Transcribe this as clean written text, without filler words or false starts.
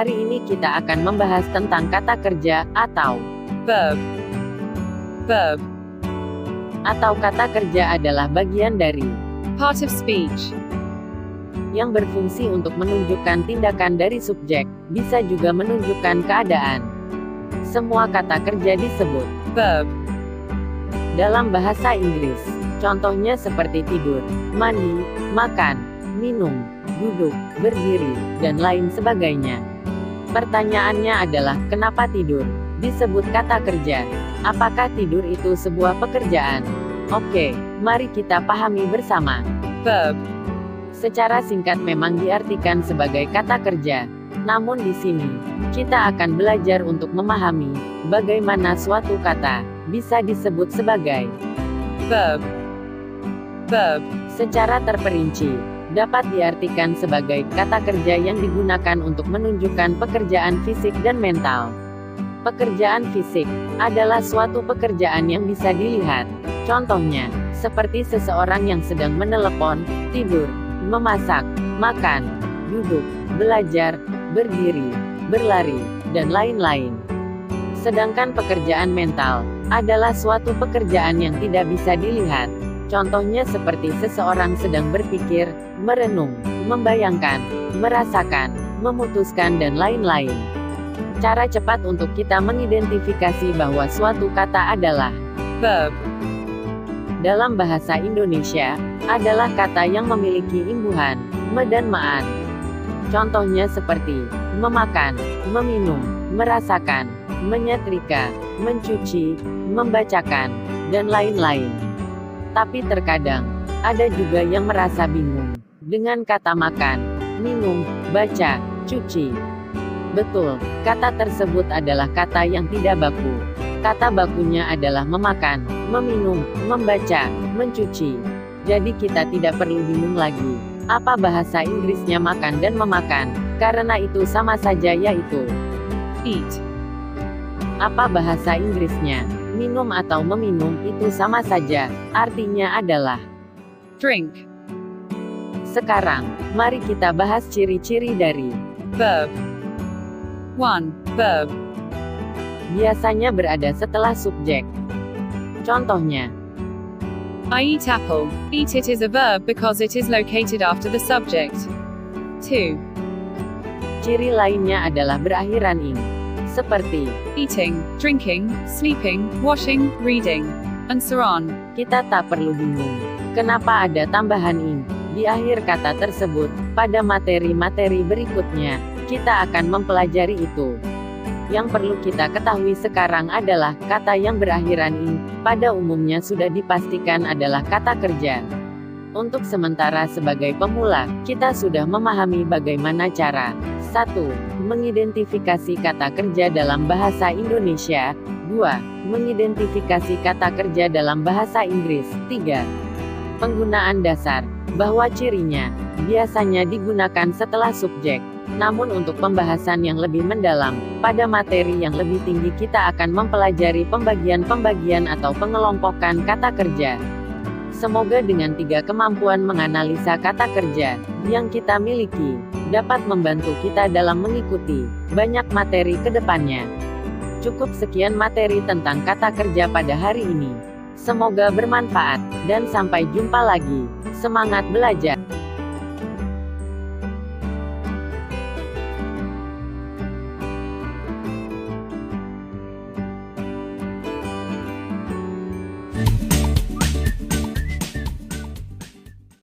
Hari ini kita akan membahas tentang kata kerja, atau verb, verb, atau kata kerja adalah bagian dari part of speech, yang berfungsi untuk menunjukkan tindakan dari subjek, bisa juga menunjukkan keadaan. Semua kata kerja disebut verb, dalam bahasa Inggris. Contohnya seperti tidur, mandi, makan, minum, duduk, berdiri, dan lain sebagainya. Pertanyaannya adalah, kenapa tidur disebut kata kerja? Apakah tidur itu sebuah pekerjaan? Oke, mari kita pahami bersama. verb, Secara singkat memang diartikan sebagai kata kerja. Namun di sini, kita akan belajar untuk memahami bagaimana suatu kata bisa disebut sebagai verb, verb, secara terperinci. Dapat diartikan sebagai kata kerja yang digunakan untuk menunjukkan pekerjaan fisik dan mental. Pekerjaan fisik adalah suatu pekerjaan yang bisa dilihat. Contohnya, seperti seseorang yang sedang menelepon, tidur, memasak, makan, duduk, belajar, berdiri, berlari, dan lain-lain. Sedangkan pekerjaan mental adalah suatu pekerjaan yang tidak bisa dilihat. Contohnya seperti seseorang sedang berpikir, merenung, membayangkan, merasakan, memutuskan dan lain-lain. Cara cepat untuk kita mengidentifikasi bahwa suatu kata adalah verb, dalam bahasa Indonesia, adalah kata yang memiliki imbuhan me dan maan. Contohnya seperti memakan, meminum, merasakan, menyetrika, mencuci, membacakan, dan lain-lain. Tapi terkadang, ada juga yang merasa bingung dengan kata makan, minum, baca, cuci. Betul, kata tersebut adalah kata yang tidak baku. Kata bakunya adalah memakan, meminum, membaca, mencuci. Jadi kita tidak perlu bingung lagi. Apa bahasa Inggrisnya makan dan memakan? Karena itu sama saja, yaitu eat, apa bahasa Inggrisnya? Minum atau meminum itu sama saja, artinya adalah drink, sekarang, mari kita bahas ciri-ciri dari verb. 1. Verb, biasanya berada setelah subjek. Contohnya, I eat apple. Eat it is a verb because it is located after the subject. 2. ciri lainnya adalah berakhiran ing, seperti Eating, drinking, sleeping, washing, reading, and so on. kita tak perlu bingung. Kenapa ada tambahan ing di akhir kata tersebut? Pada materi-materi berikutnya, kita akan mempelajari itu. Yang perlu kita ketahui sekarang adalah, kata yang berakhiran ing, pada umumnya sudah dipastikan adalah kata kerja. Untuk sementara sebagai pemula, kita sudah memahami bagaimana cara 1. Mengidentifikasi kata kerja dalam bahasa Indonesia. 2. Mengidentifikasi kata kerja dalam bahasa Inggris. 3. Penggunaan dasar, bahwa cirinya biasanya digunakan setelah subjek. Namun untuk pembahasan yang lebih mendalam, pada materi yang lebih tinggi kita akan mempelajari pembagian-pembagian atau pengelompokan kata kerja. Semoga dengan 3 kemampuan menganalisa kata kerja yang kita miliki, dapat membantu kita dalam mengikuti banyak materi ke depannya. Cukup sekian materi tentang kata kerja pada hari ini. Semoga bermanfaat, dan sampai jumpa lagi. Semangat belajar!